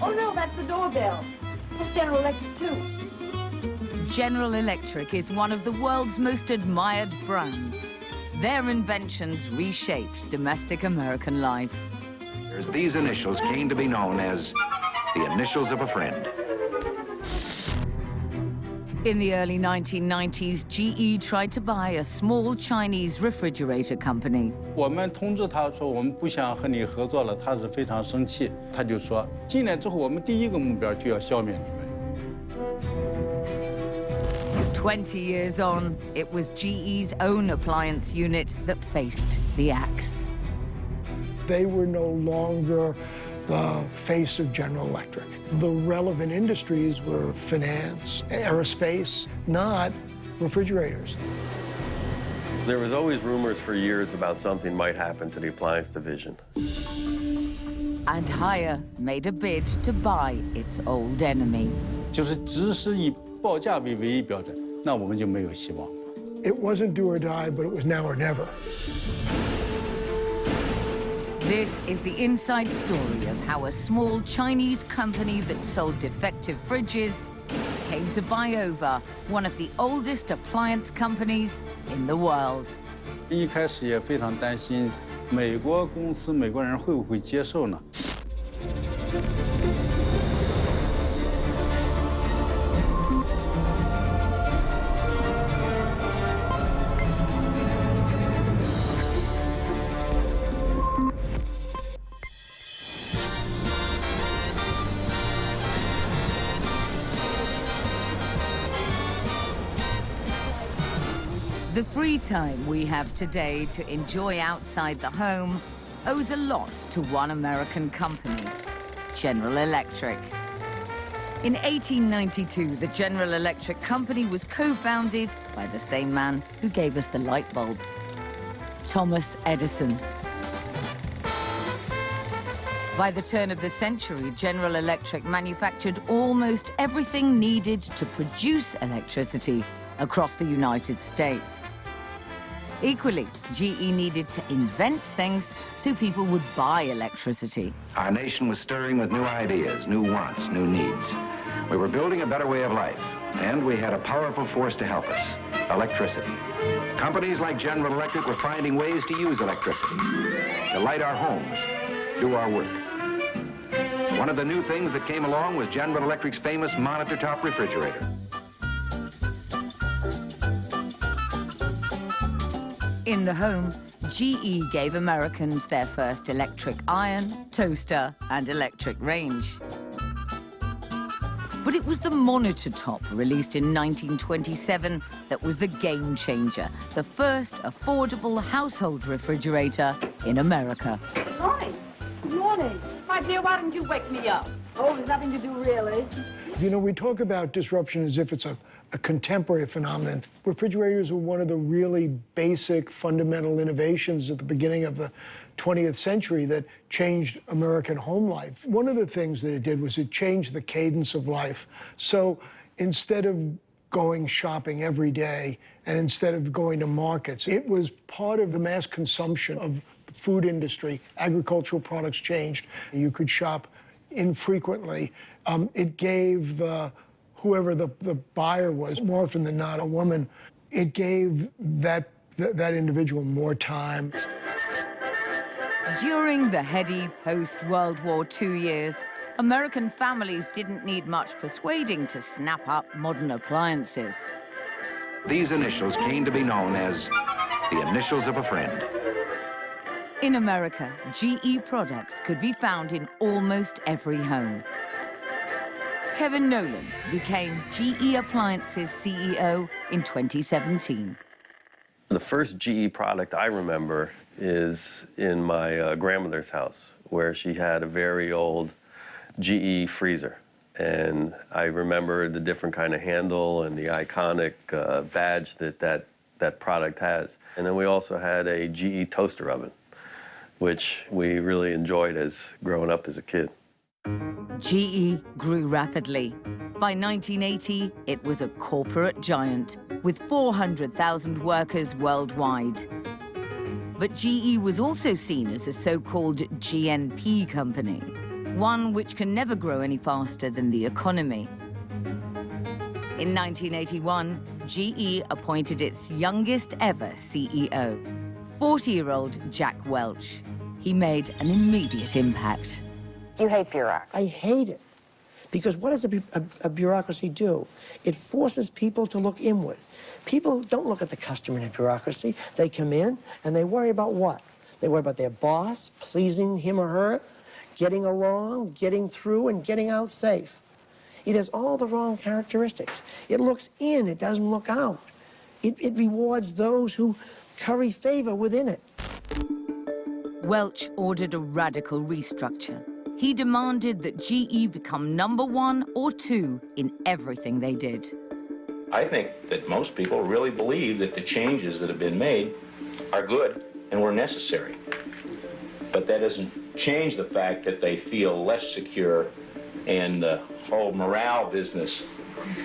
Oh, no, that's the doorbell. That's General Electric, too. General Electric is one of the world's most admired brands. Their inventions reshaped domestic American life. These initials came to be known as the initials of a friend. In the early 1990s, GE tried to buy a small Chinese refrigerator company. 我们通知他说我们不想和你合作了，他是非常生气。他就说，进来之后我们第一个目标就要消灭你们。 20 years on, it was GE's own appliance unit that faced the axe. They were no longer the face of General Electric. The relevant industries were finance, aerospace, not refrigerators. There was always rumors for years about something might happen to the appliance division. And Haier made a bid to buy its old enemy. 就是只是以报价为唯一标准，那我们就没有希望。 It wasn't do or die, but it was now or never. This is the inside story of how a small Chinese company that sold defective fridges came to buy over one of the oldest appliance companies in the world. 一开始也非常担心，美国公司、美国人会不会接受呢？ The free time we have today to enjoy outside the home owes a lot to one American company, General Electric. In 1892, the General Electric Company was co-founded by the same man who gave us the light bulb, Thomas Edison. By the turn of the century, General Electric manufactured almost everything needed to produce electricity across the United States. Equally, GE needed to invent things so people would buy electricity. Our nation was stirring with new ideas, new wants, new needs. We were building a better way of life, and we had a powerful force to help us, electricity. Companies like General Electric were finding ways to use electricity, to light our homes, do our work. One of the new things that came along was General Electric's famous monitor-top refrigerator. In the home, GE gave Americans their first electric iron, toaster, and electric range. But it was the monitor top, released in 1927, that was the game changer, the first affordable household refrigerator in America. Good morning. Good morning. My dear, why didn't you wake me up? Oh, there's nothing to do, really. You know, we talk about disruption as if it's a contemporary phenomenon. Refrigerators were one of the really basic, fundamental innovations at the beginning of the 20th century that changed American home life. One of the things that it did was it changed the cadence of life. So instead of going shopping every day and instead of going to markets, it was part of the mass consumption of the food industry. Agricultural products changed. You could shop infrequently. It gave whoever the buyer was, more often than not a woman, it gave that individual more time. During the heady post-World War II years, American families didn't need much persuading to snap up modern appliances. These initials came to be known as the initials of a friend. In America, GE products could be found in almost every home. Kevin Nolan became GE Appliances CEO in 2017. The first GE product I remember is in my grandmother's house, where she had a very old GE freezer. And I remember the different kind of handle and the iconic badge that product has. And then we also had a GE toaster oven, which we really enjoyed as growing up as a kid. GE grew rapidly. By 1980, it was a corporate giant with 400,000 workers worldwide. But GE was also seen as a so-called GNP company. one which can never grow any faster than the economy. In 1981, GE appointed its youngest ever CEO, 40-year-old Jack Welch. He made an immediate impact. You hate bureaucracy. I hate it. Because what does a bureaucracy do? It forces people to look inward. People don't look at the customer in a bureaucracy. They come in and they worry about what? They worry about their boss, pleasing him or her, getting along, getting through, and getting out safe. It has all the wrong characteristics. It looks in, it doesn't look out. It rewards those who curry favor within it. Welch ordered a radical restructure. He demanded that GE become #1 or 2 in everything they did. I think that most people really believe that the changes that have been made are good and were necessary. But that doesn't change the fact that they feel less secure and the whole morale business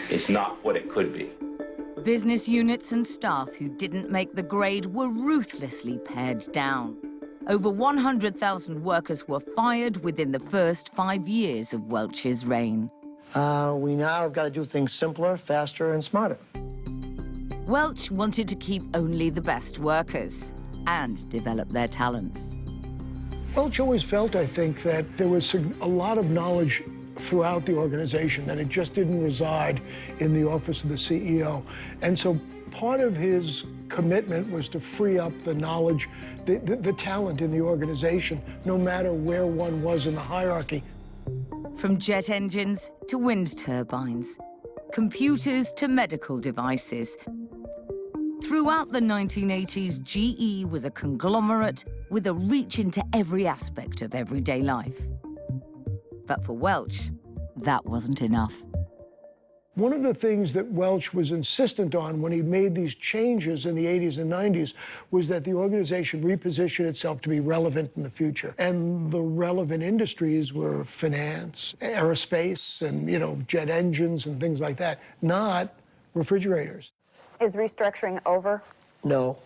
is not what it could be. Business units and staff who didn't make the grade were ruthlessly pared down. Over 100,000 workers were fired within the first 5 years of Welch's reign. We now have got to do things simpler, faster, and smarter. Welch wanted to keep only the best workers and develop their talents. Welch always felt, I think, that there was a lot of knowledge throughout the organization, that it just didn't reside in the office of the CEO. And so part of his commitment was to free up the knowledge, the talent in the organization, no matter where one was in the hierarchy. From jet engines to wind turbines, computers to medical devices. Throughout the 1980s, GE was a conglomerate with a reach into every aspect of everyday life. But for Welch, that wasn't enough. One of the things that Welch was insistent on when he made these changes in the 80s and 90s was that the organization reposition itself to be relevant in the future. And the relevant industries were finance, aerospace, and, jet engines and things like that, not refrigerators. Is restructuring over? No.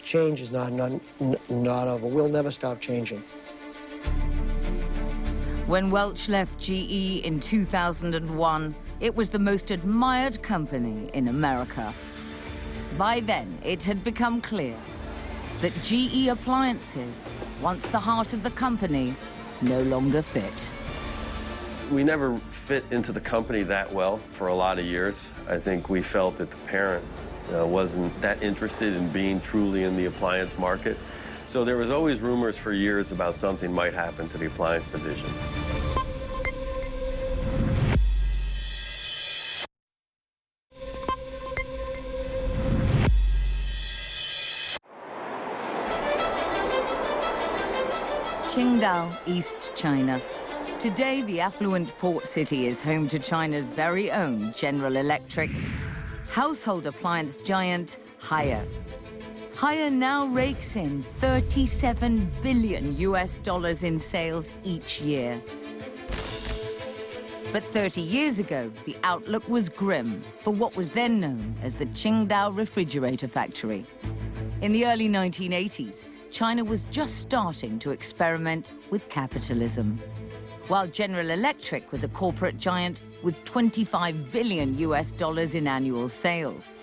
Change is not over. We'll never stop changing. When Welch left GE in 2001, it was the most admired company in America. By then, it had become clear that GE appliances, once the heart of the company, no longer fit. We never fit into the company that well for a lot of years. I think we felt that the parent wasn't that interested in being truly in the appliance market. So there was always rumors for years about something might happen to the appliance division. Qingdao, East China. Today, the affluent port city is home to China's very own General Electric, household appliance giant Haier. Haier now rakes in $37 billion in sales each year. But 30 years ago, the outlook was grim for what was then known as the Qingdao refrigerator factory. In the early 1980s, China was just starting to experiment with capitalism. While General Electric was a corporate giant with $25 billion in annual sales.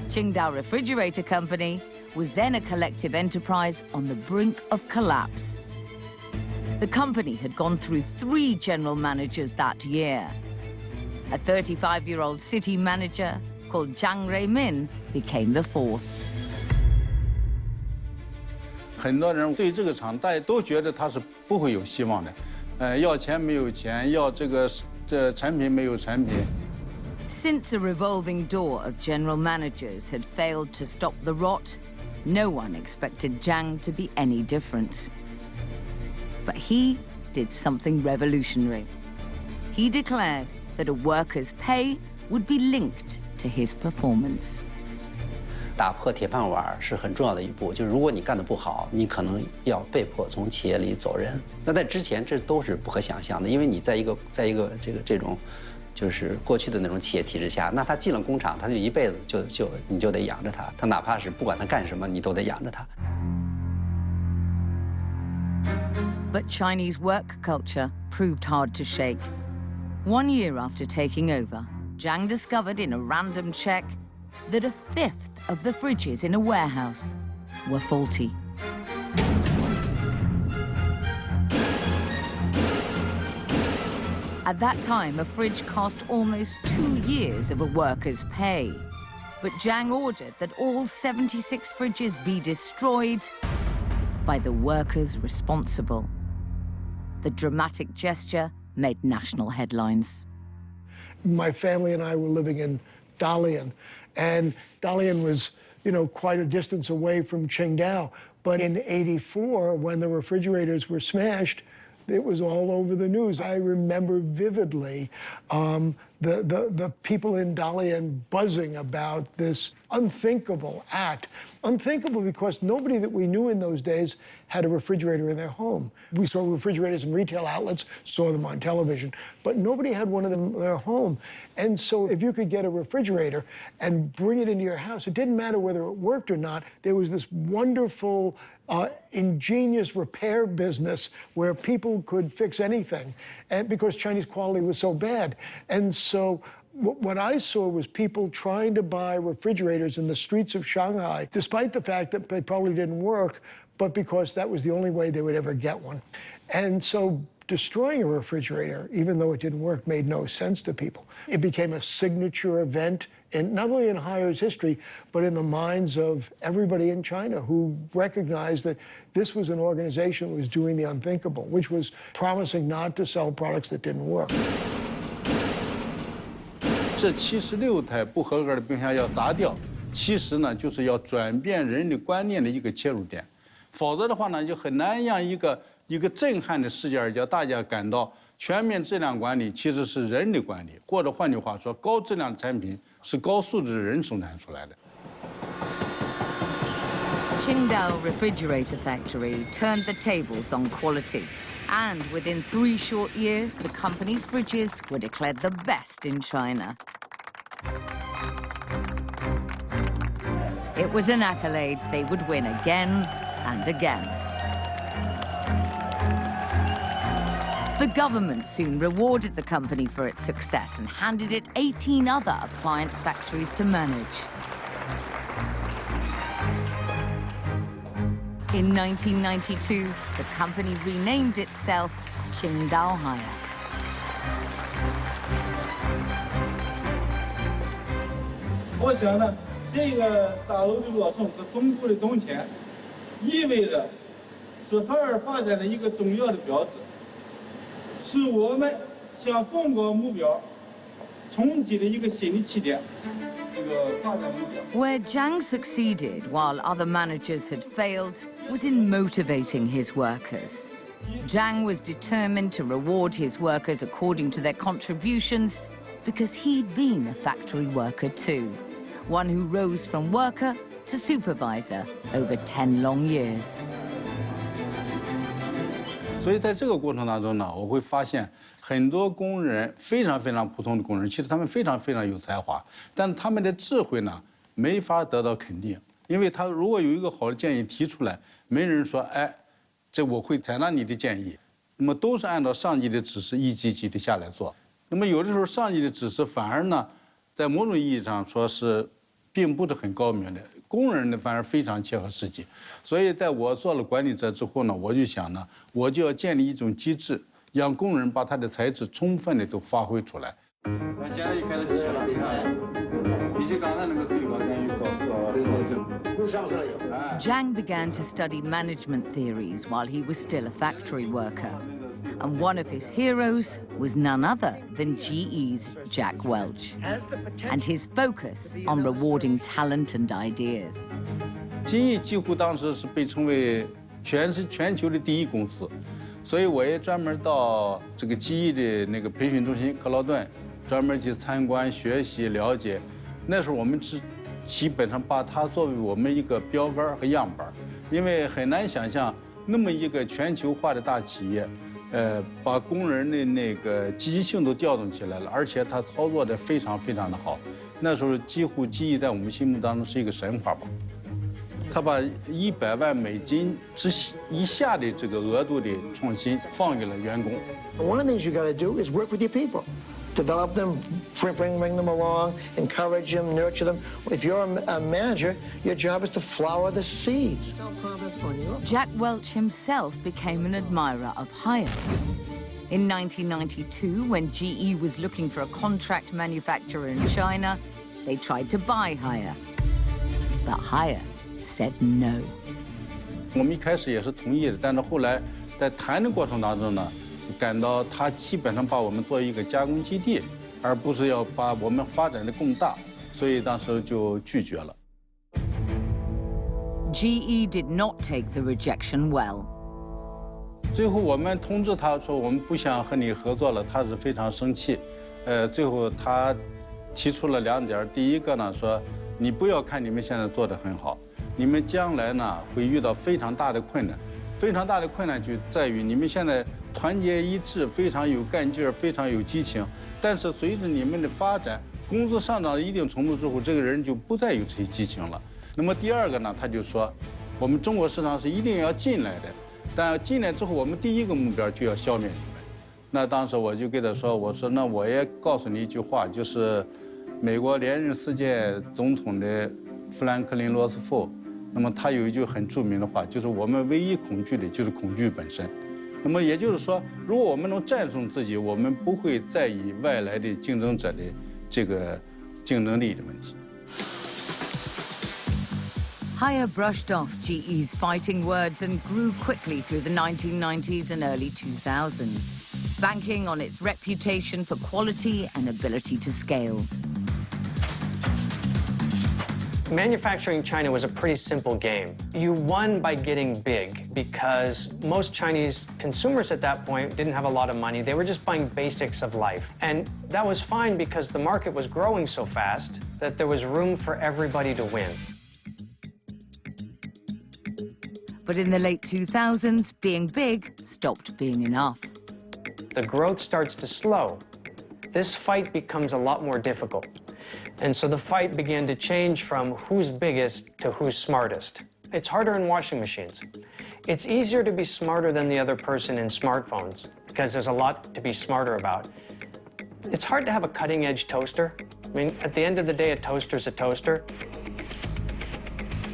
Qingdao Refrigerator Company was then a collective enterprise on the brink of collapse. The company had gone through 3 general managers that year. A 35-year-old city manager called Jiang Reimin became the 4th. 很多人对这个厂大家都觉得它是不会有希望的，要钱没有钱，要这产品没有产品。 Since a revolving door of general managers had failed to stop the rot, no one expected Jiang to be any different. But he did something revolutionary. He declared that a worker's pay would be linked to his performance. 打破铁饭碗是很重要的一步，就是如果你干得不好，你可能要被迫从企业里走人。那在之前这都是不可想象的，因为你在一个这种，就是过去的那种企业体制下，那他进了工厂，他就一辈子你就得养着他，他哪怕是不管他干什么，你都得养着他。But Chinese work culture proved hard to shake. 1 year after taking over, Zhang discovered in a random check that a fifth of the fridges in a warehouse were faulty. At that time, a fridge cost almost 2 years of a worker's pay. But Zhang ordered that all 76 fridges be destroyed by the workers responsible. The dramatic gesture made national headlines. My family and I were living in Dalian, and Dalian was, quite a distance away from Qingdao. But in '84, when the refrigerators were smashed, it was all over the news. I remember vividly the people in Dalian buzzing about this unthinkable act. Unthinkable because nobody that we knew in those days had a refrigerator in their home. We saw refrigerators in retail outlets, saw them on television, but nobody had one of them in their home. And so if you could get a refrigerator and bring it into your house, it didn't matter whether it worked or not. There was this wonderful, ingenious repair business where people could fix anything, and because Chinese quality was so bad. And so what I saw was people trying to buy refrigerators in the streets of Shanghai, despite the fact that they probably didn't work, but because that was the only way they would ever get one. And so destroying a refrigerator, even though it didn't work, made no sense to people. It became a signature event, not only in Haier's history, but in the minds of everybody in China who recognized that this was an organization that was doing the unthinkable, which was promising not to sell products that didn't work. 这76台不合格的冰箱要砸掉，其实呢就是要转变人的观念的一个切入点，否则的话呢就很难让一个震撼的事件叫大家感到全面质量管理其实是人的管理，或者换句话说，高质量的产品是高素质的人生产出来的。 Qingdao Refrigerator Factory turned the tables on quality. And within 3 short years, the company's fridges were declared the best in China. It was an accolade they would win again and again. The government soon rewarded the company for its success and handed it 18 other appliance factories to manage. In 1992, the company renamed itself Rendanhayi. 我想呢，这个大楼的落成和中国的动迁，意味着是海尔发展的一个重要的标志，是我们向中国目标冲击的一个新的起点。 Where Zhang succeeded while other managers had failed was in motivating his workers. Zhang was determined to reward his workers according to their contributions because he'd been a factory worker too, one who rose from worker to supervisor over 10 long years. 所以在这个过程当中呢，我会发现很多工人非常普通的工人，其实他们非常有才华，但他们的智慧呢没法得到肯定，因为他如果有一个好的建议提出来，没人说哎，这我会采纳你的建议，那么都是按照上级的指示一级的下来做。那么有的时候上级的指示反而呢，在某种意义上说是并不是很高明的，工人呢反而非常切合实际。所以在我做了管理者之后呢，我就想呢，我就要建立一种机制，让工人把他的才智充分的都发挥出来。现在就开始起了，比起刚才那个最高点有高上来有。Zhang began to study management theories while he was still a factory worker. And one of his heroes was none other than GE's Jack Welch, and his focus on rewarding talent and ideas. GE 几乎当时是被称为全球的第一公司，所以我也专门到这个 GE 的那个培训中心克劳顿，专门去参观、学习、了解。那时候我们基本上把它作为我们一个标杆和样板，因为很难想象那么一个全球化的大企业。把工人的那个积极性都调动起来了，而且他操作的非常的好。那时候几乎GE在我们心目当中是一个神话吧。他把100万美金以下的这个额度的创新放给了员工。One of the things you got to do is work with your people. Develop them, bring them along, encourage them, nurture them. If you're a manager, your job is to flower the seeds. Jack Welch himself became an admirer of Haier. In 1992, when GE was looking for a contract manufacturer in China, they tried to buy Haier. But Haier said no. 我们一开始也是同意的，但是后来在谈的过程当中呢，感到他基本上把我们作为一个加工基地，而不是要把我们发展的更大，所以当时就拒绝了。GE did not take the rejection well. 最后我们通知他说我们不想和你合作了，他是非常生气。最后他提出了2点，第一个呢说，你不要看你们现在做得很好，你们将来呢会遇到非常大的困难，非常大的困难就在于你们现在团结一致，非常有干劲儿，非常有激情，但是随着你们的发展，工资上涨到一定程度之后，这个人就不再有这些激情了。那么第二个呢，他就说，我们中国市场是一定要进来的，但进来之后，我们第一个目标就要消灭你们。那当时我就跟他说，我说那我也告诉你一句话，就是美国连任4届总统的富兰克林·罗斯福，那么他有一句很著名的话，就是我们唯一恐惧的就是恐惧本身。那么也就是说，如果我们能战胜自己，我们不会在意外来的竞争者的这个竞争力的问题。Haier brushed off GE's fighting words and grew quickly through the 1990s and early 2000s, banking on its reputation for quality and ability to scale. Manufacturing China was a pretty simple game. You won by getting big because most Chinese consumers at that point didn't have a lot of money. They were just buying basics of life. And that was fine because the market was growing so fast that there was room for everybody to win. But in the late 2000s, being big stopped being enough. The growth starts to slow. This fight becomes a lot more difficult. And so the fight began to change from who's biggest to who's smartest. It's harder in washing machines. It's easier to be smarter than the other person in smartphones because there's a lot to be smarter about. It's hard to have a cutting-edge toaster. I mean, at the end of the day, a toaster's a toaster.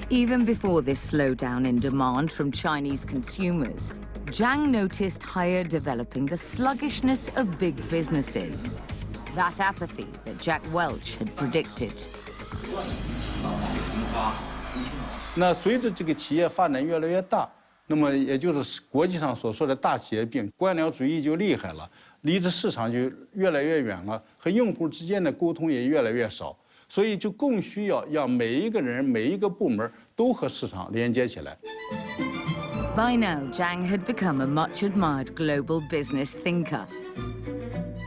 Even before this slowdown in demand from Chinese consumers, Zhang noticed Haier developing the sluggishness of big businesses. That apathy that Jack Welch had predicted. 那随着这个企业发展越来越大，那么也就是国际上所说的大企业病，官僚主义就厉害了，离着市场就越来越远了，和用户之间的沟通也越来越少，所以就更需要让每一个人、每一个部门都和市场连接起来。By now, Zhang had become a much-admired global business thinker.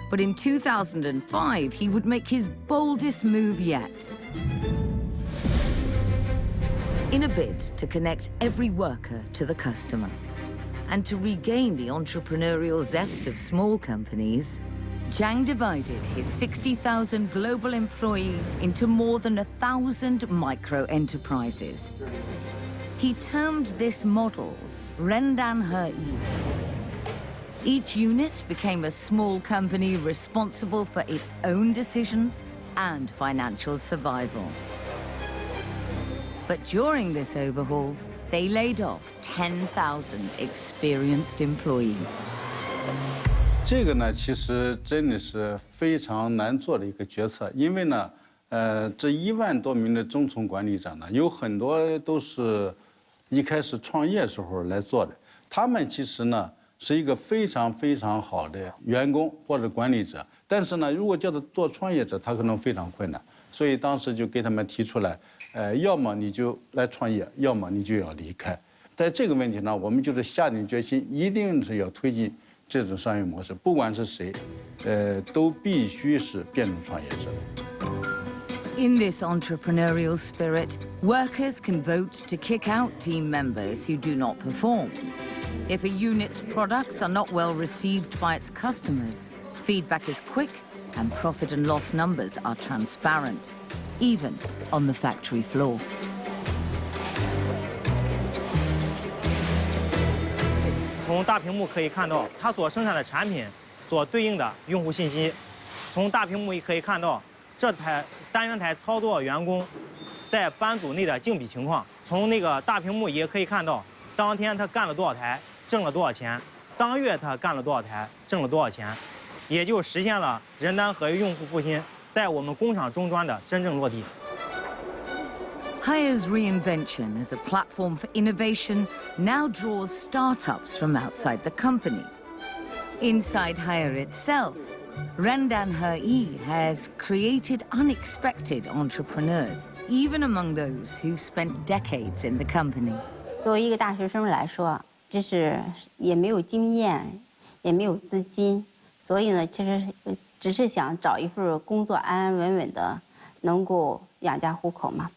But in 2005, he would make his boldest move yet. In a bid to connect every worker to the customer and to regain the entrepreneurial zest of small companies, Zhang divided his 60,000 global employees into more than 1,000 micro-enterprises. He termed this model Rendanhayi. Each unit became a small company responsible for its own decisions and financial survival. But during this overhaul, they laid off 10,000 experienced employees. 这个呢，其实真的是非常难做的一个决策，因为呢，这1万多名的中层管理者呢，有很多都是一开始创业时候来做的，他们其实呢是一个非常非常好的员工或者管理者，但是呢，如果叫他做创业者，他可能非常困难，所以当时就给他们提出来，要么你就来创业，要么你就要离开。在这个问题呢，我们就是下定决心，一定是要推进这种商业模式，不管是谁，都必须是变成创业者。In this entrepreneurial spirit, workers can vote to kick out team members who do not perform. If a unit's products are not well received by its customers, feedback is quick and profit and loss numbers are transparent, even on the factory floor. 从大屏幕可以看到它所生产的产品所对应的用户信息。从大屏幕也可以看到这台单元台操作员工在班组内的净比情况。从那个大屏幕也可以看到当天他干了多少台，挣了多少钱；当月他干了多少台，挣了多少钱，也就实现了人单合一用户复兴在我们工厂终端的真正落地。Hire's reinvention as a platform for innovation now draws startups from outside the company. Inside Hire itself, Rendanhayi has created unexpected entrepreneurs, even among those who've spent decades in the company. 作为一个大学生来说，就是也没有经验，也没有资金，所以呢，其实只是想找一份工作安安稳稳的，能够养家糊口嘛。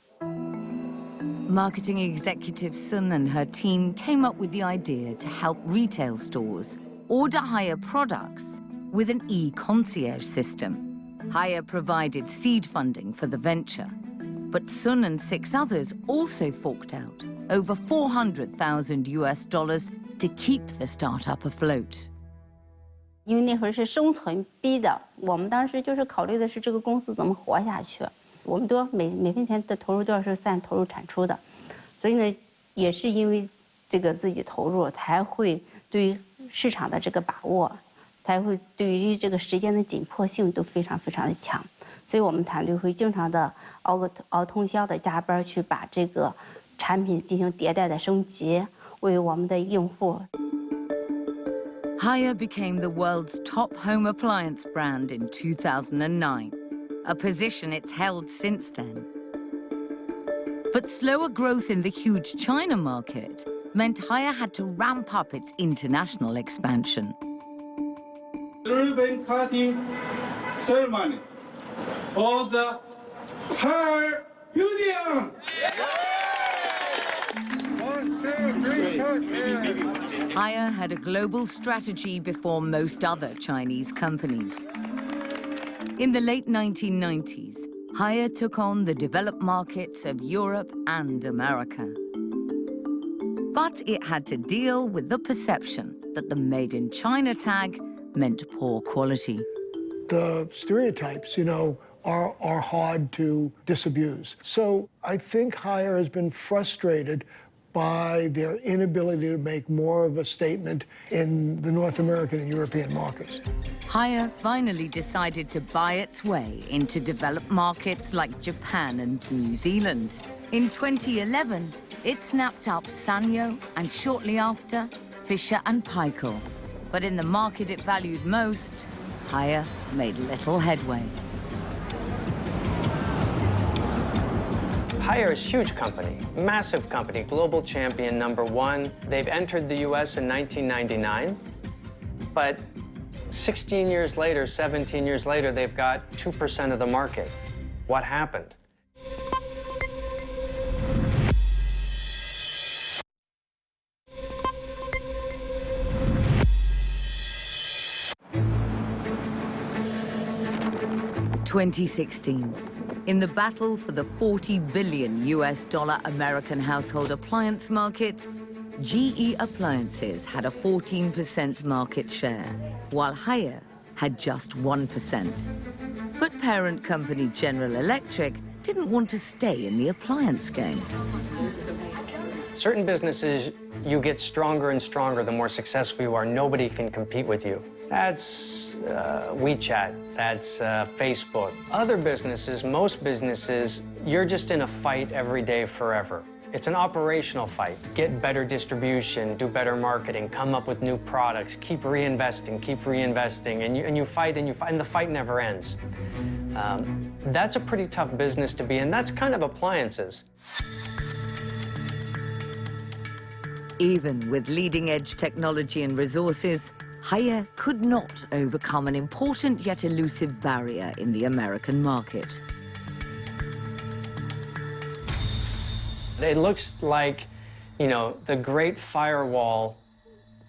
Marketing executive Sun and her team came up with the idea to help retail stores order Hire products with an e-concierge system. Hire provided seed funding for the venture, but Sun and 6 others also forked out over $400,000 to keep the startup afloat. 因为那会儿是生存逼的，我们当时就是考虑的是这个公司怎么活下去。我们都每分钱的投入都要是算投入产出的，所以呢，也是因为这个自己投入，才会对于市场的这个把握，才会对于这个时间的紧迫性都非常非常的强。所以我们团队会经常的熬通宵的加班去把这个产品进行迭代的升级，为我们的用户。Hire became the world's top home appliance brand in 2009, a position it's held since then. But slower growth in the huge China market meant Hire had to ramp up its international expansion. Ribbon cutting ceremony of the Hire Building. 1, 2, 3, cut. Hire had a global strategy before most other Chinese companies. In the late 1990s, Hire took on the developed markets of Europe and America. But it had to deal with the perception that the Made in China tag meant poor quality. The stereotypes, are hard to disabuse. So I think Hire has been frustrated by their inability to make more of a statement in the North American and European markets. Hire finally decided to buy its way into developed markets like Japan and New Zealand. In 2011, it snapped up Sanyo and shortly after, Fisher and Paykel. But in the market it valued most, Hire made little headway. Hire is a huge company, massive company, global champion #1. They've entered the US in 1999, but 16 years later, 17 years later, they've got 2% of the market. What happened? (2016). In the battle for the $40 billion American household appliance market, GE Appliances had a 14% market share, while Hire had just 1%. But parent company General Electric didn't want to stay in the appliance game. Certain businesses, you get stronger and stronger the more successful you are. Nobody can compete with you. That's WeChat, that's Facebook. Other businesses, most businesses, you're just in a fight every day forever. It's an operational fight. Get better distribution, do better marketing, come up with new products, keep reinvesting, and you fight and you fight, and the fight never ends. That's a pretty tough business to be in. That's kind of appliances. Even with leading-edge technology and resources, Hire could not overcome an important yet elusive barrier in the American market. It looks like, the great firewall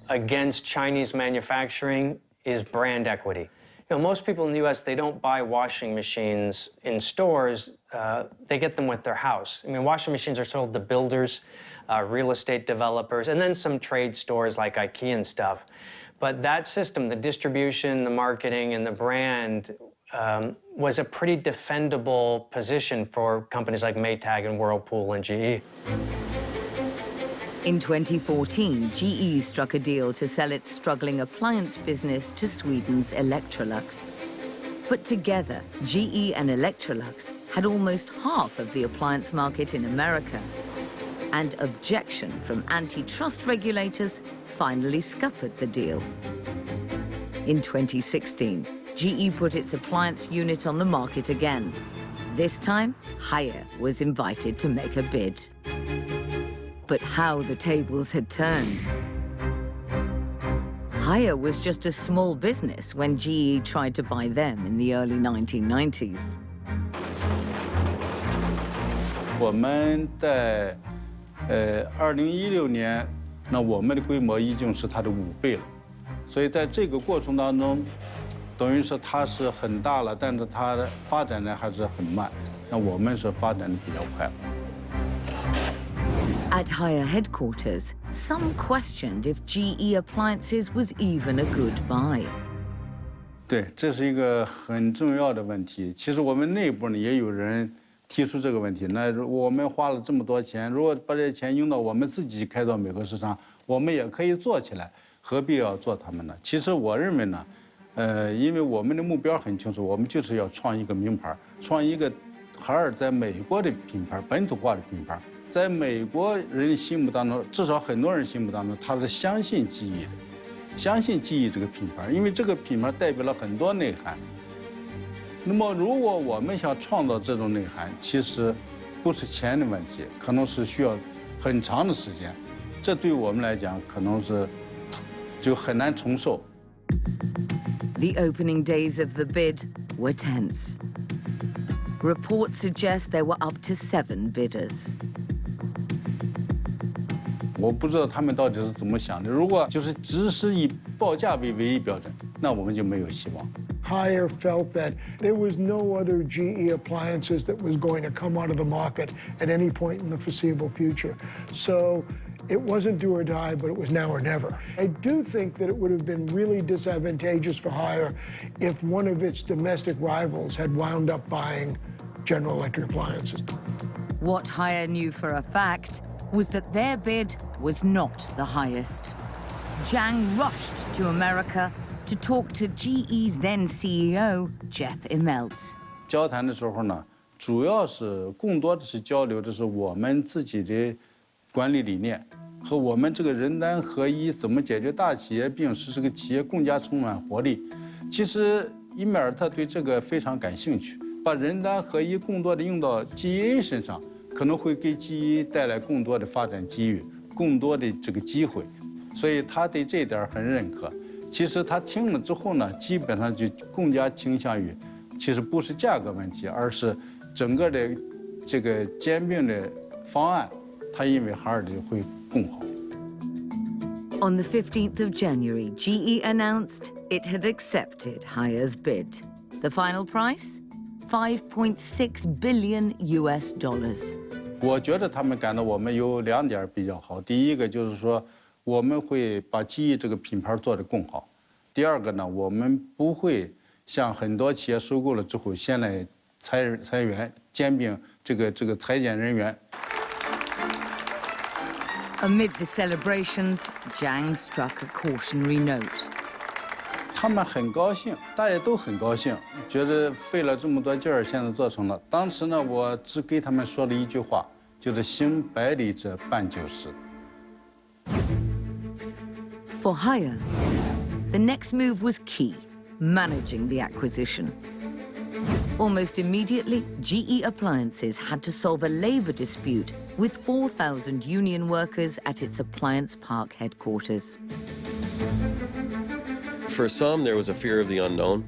against Chinese manufacturing is brand equity. Most people in the US, they don't buy washing machines in stores. they get them with their house. I mean, washing machines are sold to builders, real estate developers, and then some trade stores like IKEA and stuff. But that system, the distribution, the marketing, and the brand was a pretty defendable position for companies like Maytag and Whirlpool and GE. In 2014, GE struck a deal to sell its struggling appliance business to Sweden's Electrolux. But together, GE and Electrolux had almost half of the appliance market in America. And objection from antitrust regulators finally scuppered the deal. In 2016, GE put its appliance unit on the market again. This time, Haier was invited to make a bid. But how the tables had turned. Haier was just a small business when GE tried to buy them in the early 1990s. 我们在2016年，那我们的规模已经是它的5倍了，所以在这个过程当中，等于是它是很大了，但是它的发展呢还是很慢。那我们是发展的比较快。 At Haier headquarters, some questioned if GE Appliances was even a good buy. 对，这是一个很重要的问题。其实我们内部呢也有人提出这个问题。那我们花了这么多钱，如果把这些钱用到我们自己开到美国市场，我们也可以做起来，何必要做他们呢？其实我认为呢，因为我们的目标很清楚，我们就是要创一个名牌，创一个海尔在美国的品牌，本土化的品牌。 在美国人心目当中，至少很多人心目当中，他是相信记忆的，相信记忆这个品牌，因为这个品牌代表了很多内涵。那么，如果我们想创造这种内涵，其实不是钱的问题，可能是需要很长的时间，这对我们来讲可能是就很难承受。The opening days of the bid were tense. Reports suggest there were up to 7 bidders. 我不知道他们到底是怎么想的。如果就是只是以报价为唯一标准，那我们就没有希望。Haier felt that there was no other GE appliances that was going to come out of the market at any point in the foreseeable future. So it wasn't do or die, but it was now or never. I do think that it would have been really disadvantageous for Haier if one of its domestic rivals had wound up buying General Electric appliances. What Haier knew for a fact was that their bid was not the highest. Zhang rushed to America to talk to GE's then CEO, Jeff Immelt. 交谈的时候呢，主要是更多的是交流的是我们自己的管理理念和我们这个人单合一怎么解决大企业病，使这个企业更加充满活力。其实伊梅尔特对这个非常感兴趣，把人单合一更多的用到 GE 身上。 可能会给GE带来更多的发展机遇，更多的这个机会，所以他对这一点很认可。其实他听了之后呢，基本上就更加倾向于，其实不是价格问题，而是整个的这个兼并的方案，他认为海尔的会更好。On the 15th of January, GE announced it had accepted Haier's bid. The final price? $5.6 billion US. 我觉得他们感到我们有2点比较好。第一个就是说，我们会把GE这个品牌做得更好。第二个呢，我们不会像很多企业收购了之后，先来裁员、兼并这个裁减人员。Amid the celebrations, Zhang struck a cautionary note. 他们很高兴，大家都很高兴，觉得费了这么多劲儿，现在做成了。当时呢，我只给他们说了一句话，就是行百里者半九十。For Haier, the next move was key, managing the acquisition. Almost immediately, GE Appliances had to solve a labor dispute with 4,000 union workers at its Appliance Park headquarters. For some, there was a fear of the unknown,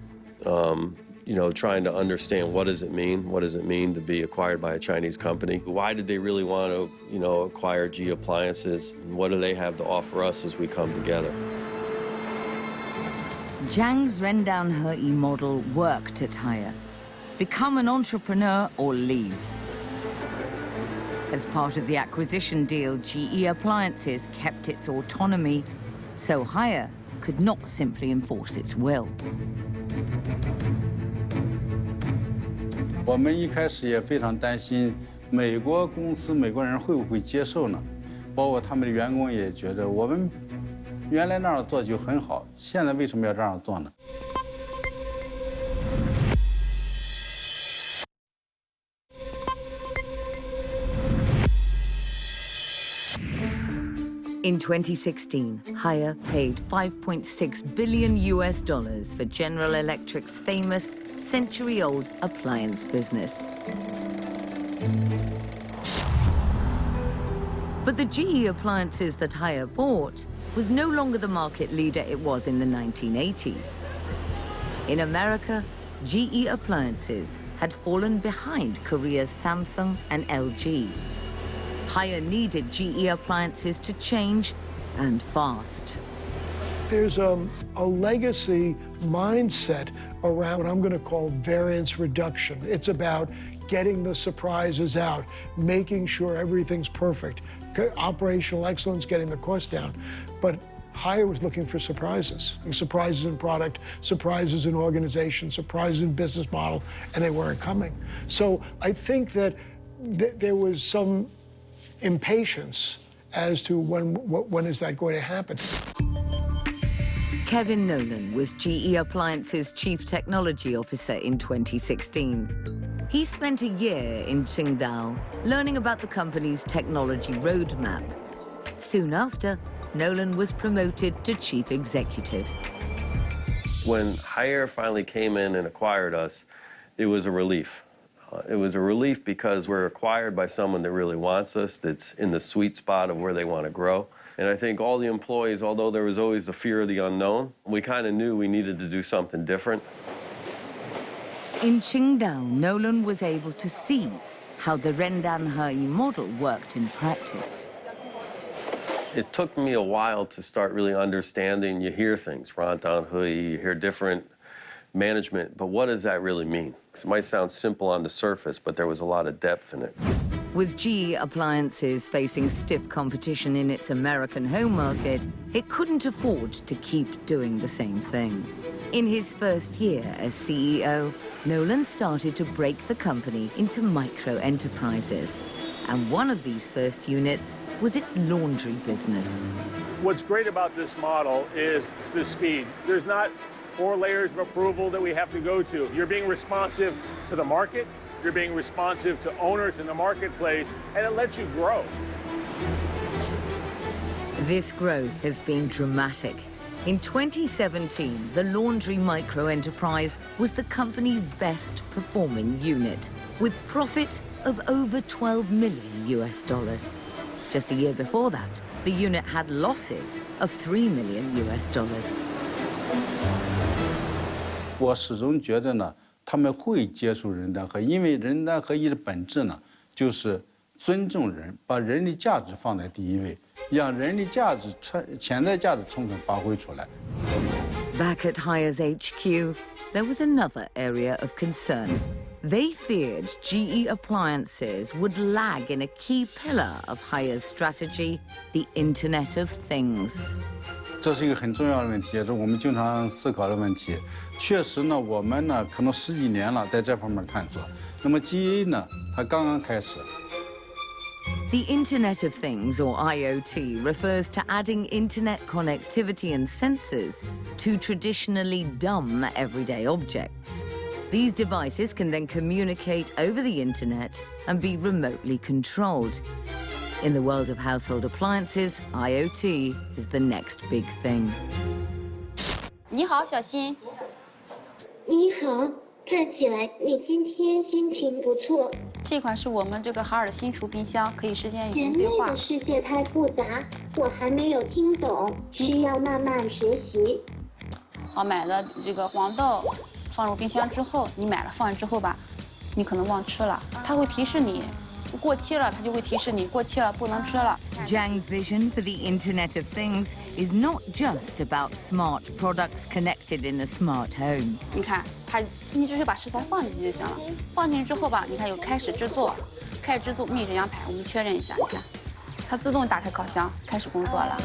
you know, trying to understand what does it mean? What does it mean to be acquired by a Chinese company? Why did they really want to, you know, acquire GE Appliances? And what do they have to offer us as we come together? Zhang's Rendanhayi model worked at Haier. Become an entrepreneur or leave. As part of the acquisition deal, GE Appliances kept its autonomy, so Haier could not simply enforce its will. 我们一开始也非常担心美国公司、美国人会不会接受呢？包括他们的员工也觉得我们原来那样做就很好，现在为什么要这样做呢？ In 2016, Haier paid $5.6 billion for General Electric's famous century-old appliance business. But the GE appliances that Haier bought was no longer the market leader it was in the 1980s. In America, GE appliances had fallen behind Korea's Samsung and LG. Haier needed GE appliances to change, and fast. There's a legacy mindset around what I'm going to call variance reduction. It's about getting the surprises out, making sure everything's perfect, operational excellence, getting the cost down. But Haier was looking for surprises. Surprises in product, surprises in organization, surprises in business model, and they weren't coming. So I think that there was some impatience as to when is that going to happen. Kevin Nolan was GE Appliances Chief Technology Officer in 2016. He spent a year in Qingdao learning about the company's technology roadmap. Soon after, Nolan was promoted to Chief Executive. When Haier finally came in and acquired us, it was a relief. It was a relief because we're acquired by someone that really wants us, that's in the sweet spot of where they want to grow. And I think all the employees, although there was always the fear of the unknown, we kind of knew we needed to do something different. In Qingdao, Nolan was able to see how the Rendanhayi model worked in practice. It took me a while to start really understanding. You hear things, Rendanhayi, you hear different management, but what does that really mean? It might sound simple on the surface, but there was a lot of depth in it. With GE Appliances facing stiff competition in its American home market, it couldn't afford to keep doing the same thing. In his first year as CEO, Nolan started to break the company into micro-enterprises. And one of these first units was its laundry business. What's great about this model is the speed. There's not 4 layers of approval that we have to go to. You're being responsive to the market, you're being responsive to owners in the marketplace, and it lets you grow. This growth has been dramatic. In 2017, the laundry micro-enterprise was the company's best performing unit, with profit of over $12 million. Just a year before that, the unit had losses of $3 million. 我始终觉得呢，他们会接受人单合一，因为人单合一的本质呢，就是尊重人，把人的价值放在第一位，让人的价值、潜在价值充分发挥出来。Back at Haier's HQ, there was another area of concern. They feared GE Appliances would lag in a key pillar of Haier's strategy, the Internet of Things. 这是一个很重要的问题，也是我们经常思考的问题。确实呢，我们呢可能10几年了在这方面探索。那么 GE 呢，它刚刚开始。The Internet of Things, or IoT, refers to adding internet connectivity and sensors to traditionally dumb everyday objects. These devices can then communicate over the internet and be remotely controlled. In the world of household appliances, IoT is the next big thing. 你好，小新。你好，看起来你今天心情不错。这款是我们这个海尔的新厨冰箱，可以实现语音对话。人类的世界太复杂，我还没有听懂，需要慢慢学习。好，买了这个黄豆，放入冰箱之后，你买了放完之后吧，你可能忘吃了，它会提示你。过期了，它就会提示你过期了，不能吃了。 Zhang's vision for the Internet of Things is not just about smart products connected in a smart home. 你看，你只是把食材放进去就行了。放进去之后吧，你看有开始制作，秘制羊排，我们确认一下，你看，它自动打开烤箱，开始工作了。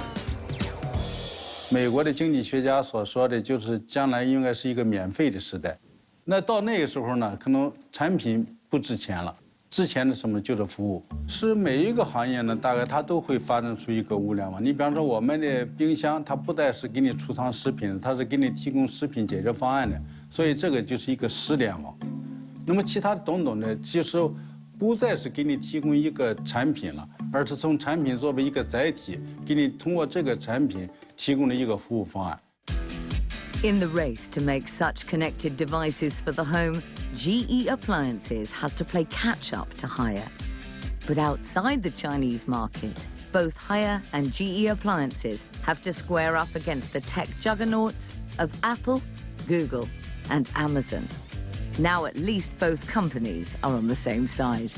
美国的经济学家所说的就是将来应该是一个免费的时代。那到那个时候呢，可能产品不值钱了。 之前的什么就是服务，是每一个行业呢，大概它都会发展出一个物联网。你比方说我们的冰箱，它不再是给你储藏食品，它是给你提供食品解决方案的，所以这个就是一个食联网。那么其他的等等的，其实不再是给你提供一个产品了，而是从产品作为一个载体，给你通过这个产品提供了一个服务方案。 In the race to make such connected devices for the home, GE Appliances has to play catch-up to Haier. But outside the Chinese market, both Haier and GE Appliances have to square up against the tech juggernauts of Apple, Google, and Amazon. Now at least both companies are on the same side.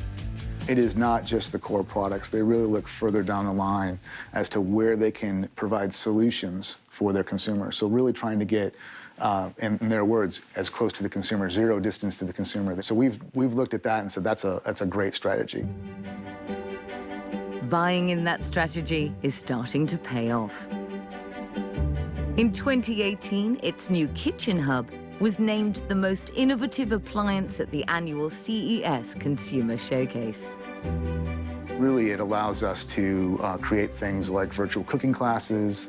It is not just the core products. They really look further down the line as to where they can provide solutions for their consumers. So really trying to get, in their words, as close to the consumer, zero distance to the consumer. So we've looked at that and said that's a great strategy. Buying in that strategy is starting to pay off. In 2018, its new kitchen hub was named the most innovative appliance at the annual CES Consumer Showcase. Really, it allows us to create things like virtual cooking classes.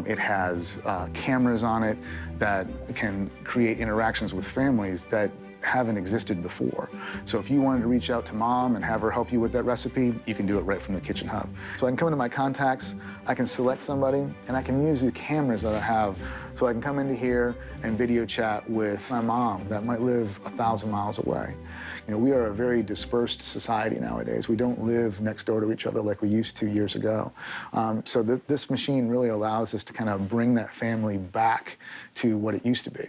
It has cameras on it that can create interactions with families that haven't existed before. So if you wanted to reach out to mom and have her help you with that recipe, you can do it right from the kitchen hub. So I can come into my contacts, I can select somebody, and I can use the cameras that I have. So I can come into here and video chat with my mom that might live 1,000 miles away. You know, we are a very dispersed society nowadays. We don't live next door to each other like we used to years ago. So this machine really allows us to kind of bring that family back to what it used to be.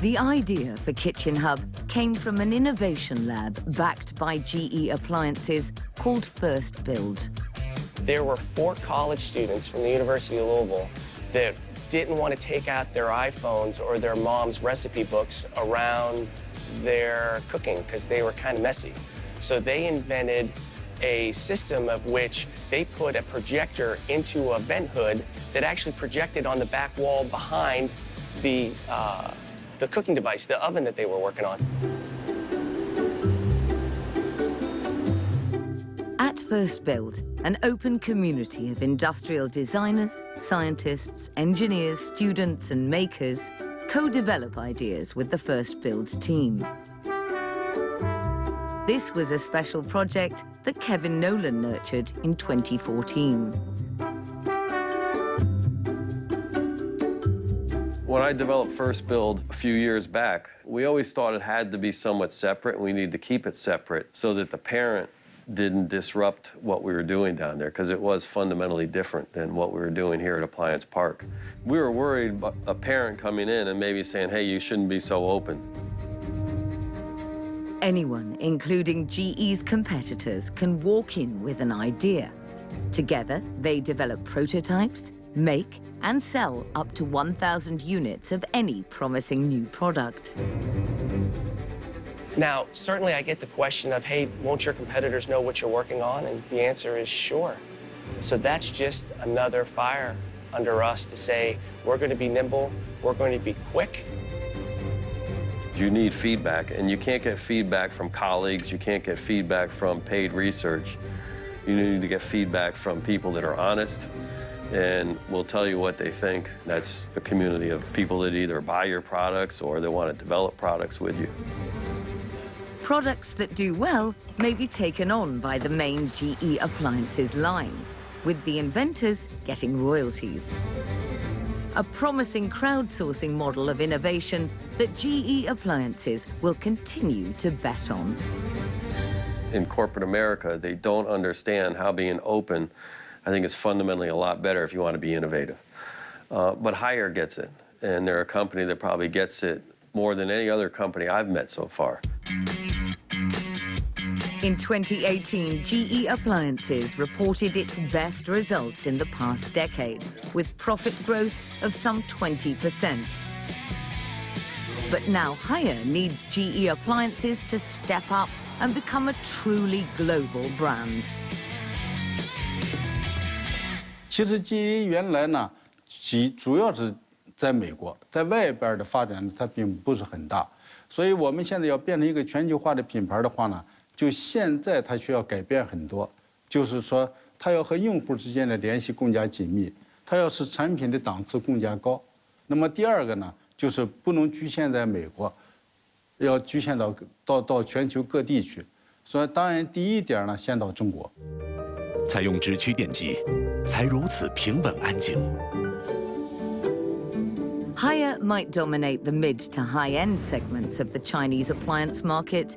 The idea for Kitchen Hub came from an innovation lab backed by GE Appliances called First Build. There were 4 college students from the University of Louisville that didn't want to take out their iPhones or their mom's recipe books around their cooking because they were kind of messy. So they invented a system of which they put a projector into a vent hood that actually projected on the back wall behind the cooking device, the oven that they were working on. At First Build, an open community of industrial designers, scientists, engineers, students, and makers co-develop ideas with the First Build team. This was a special project that Kevin Nolan nurtured in 2014. When I developed First Build a few years back, we always thought it had to be somewhat separate, and we need to keep it separate so that the parent didn't disrupt what we were doing down there, because it was fundamentally different than what we were doing here at Appliance Park. We were worried about a parent coming in and maybe saying, hey, you shouldn't be so open. Anyone, including GE's competitors, can walk in with an idea. Together, they develop prototypes, make and sell up to 1,000 units of any promising new product. Now, certainly I get the question of, hey, won't your competitors know what you're working on? And the answer is sure. So that's just another fire under us to say, we're going to be nimble, we're going to be quick. You need feedback, and you can't get feedback from colleagues, you can't get feedback from paid research. You need to get feedback from people that are honest and will tell you what they think. That's the community of people that either buy your products or they want to develop products with you. Products that do well may be taken on by the main GE Appliances line, with the inventors getting royalties. A promising crowdsourcing model of innovation that GE Appliances will continue to bet on. In corporate America, they don't understand how being open, I think, is fundamentally a lot better if you want to be innovative. But Haier gets it, and they're a company that probably gets it more than any other company I've met so far. In 2018, GE Appliances reported its best results in the past decade, with profit growth of some 20%. But now Haier needs GE Appliances to step up and become a truly global brand. 其实 GE 原来呢，主要是在美国，在外边的发展它并不是很大，所以我们现在要变成一个全球化的品牌的话呢，就现在它需要改变很多，就是说它要和用户之间的联系更加紧密，它要使产品的档次更加高。那么第二个呢，就是不能局限在美国，要局限到全球各地去。所以当然第一点呢，先到中国。采用直驱电机，才如此平稳安静。Haier might dominate the mid to high-end segments of the Chinese appliance market,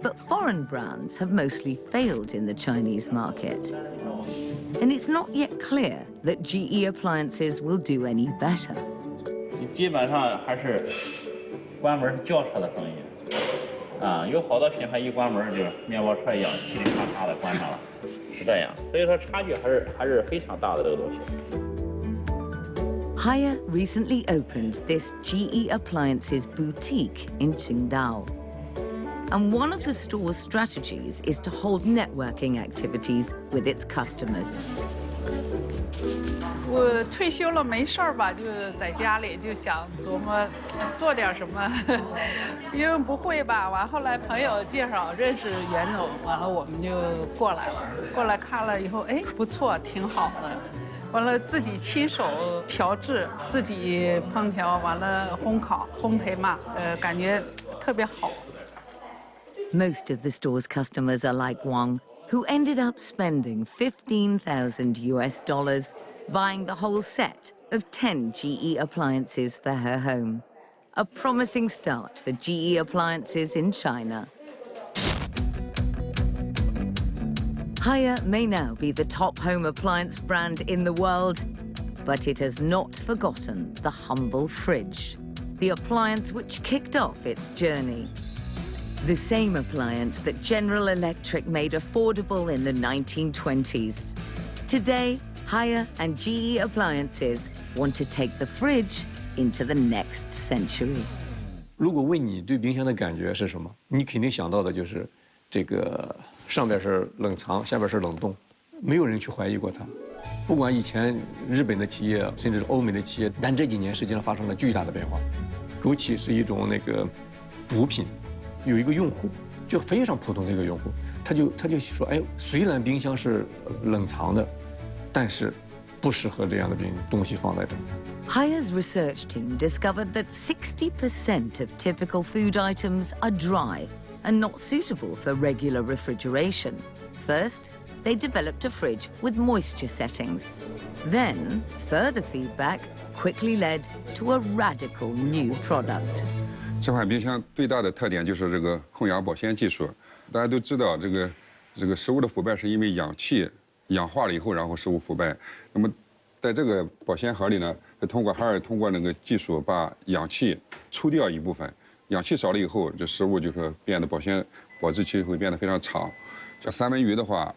but foreign brands have mostly failed in the Chinese market. And it's not yet clear that GE Appliances will do any better. 你基本上还是关门轿车的生意，有好多品牌一关门就面包车一样噼里啪啦的关上了，是这样。所以说差距还是非常大的这个东西。 Haier recently opened this GE Appliances boutique in Qingdao. And one of the store's strategies is to hold networking activities with its customers. 我退休了没事儿吧，就在家里就想琢磨做点什么，因为不会吧。完后来朋友介绍认识袁总，完了我们就过来了。过来看了以后，哎，不错，挺好的。完了自己亲手调制，自己烹调，完了烘焙嘛，感觉特别好。 Most of the store's customers are like Wang, who ended up spending $15,000 US buying the whole set of 10 GE appliances for her home. A promising start for GE Appliances in China. Haier may now be the top home appliance brand in the world, but it has not forgotten the humble fridge, the appliance which kicked off its journey. The same appliance that General Electric made affordable in the 1920s. Today, Haier and GE Appliances want to take the fridge into the next century. 如果问你对冰箱的感觉是什么，你肯定想到的就是这个上边是冷藏，下边是冷冻，没有人去怀疑过它。不管以前日本的企业，甚至是欧美的企业，但这几年实际上发生了巨大的变化。枸杞是一种那个补品。 有一个用户，就非常普通的一个用户，他就说，哎，虽然冰箱是冷藏的，但是不适合这样的东西放在这。Haier's research team discovered that 60% of typical food items are dry and not suitable for regular refrigeration. First, they developed a fridge with moisture settings. Then, further feedback quickly led to a radical new product. 这款冰箱最大的特点就是这个控氧保鲜技术。大家都知道，这个食物的腐败是因为氧气氧化了以后，然后食物腐败。那么，在这个保鲜盒里呢，通过那个技术把氧气抽掉一部分，氧气少了以后，这食物就是变得保质期会变得非常长。像三文鱼的话，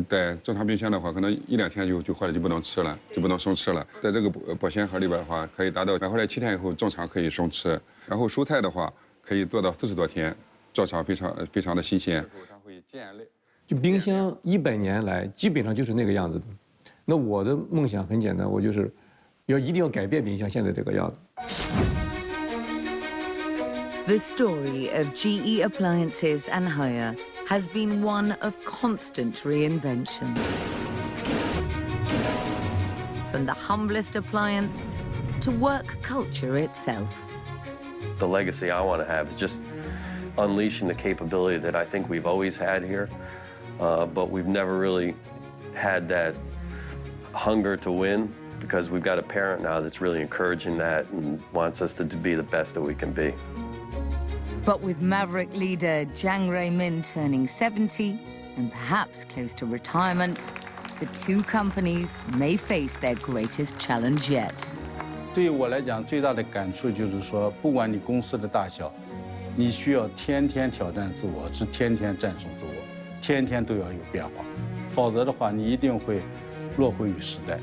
在正常冰箱的话，可能1、2天就坏了，就不能吃了，就不能生吃了。在这个保鲜盒里边的话，可以达到买回来7天以后正常可以生吃。 然后蔬菜的话，可以做到40多天，照常非常的新鲜。它会建类。就冰箱100年来基本上就是那个样子的。那我的梦想很简单，我就是一定要改变冰箱现在这个样子。The story of GE Appliances and Haier has been one of constant reinvention. From the humblest appliance to work culture itself. The legacy I want to have is just unleashing the capability that I think we've always had here, but we've never really had that hunger to win because we've got a parent now that's really encouraging that and wants us to be the best that we can be. But with Maverick leader Jiang Ruimin turning 70 and perhaps close to retirement, the two companies may face their greatest challenge yet. 对于我来讲，最大的感触就是说，不管你公司的大小，你需要天天挑战自我，是天天战胜自我，天天都要有变化，否则的话你一定会落后于时代。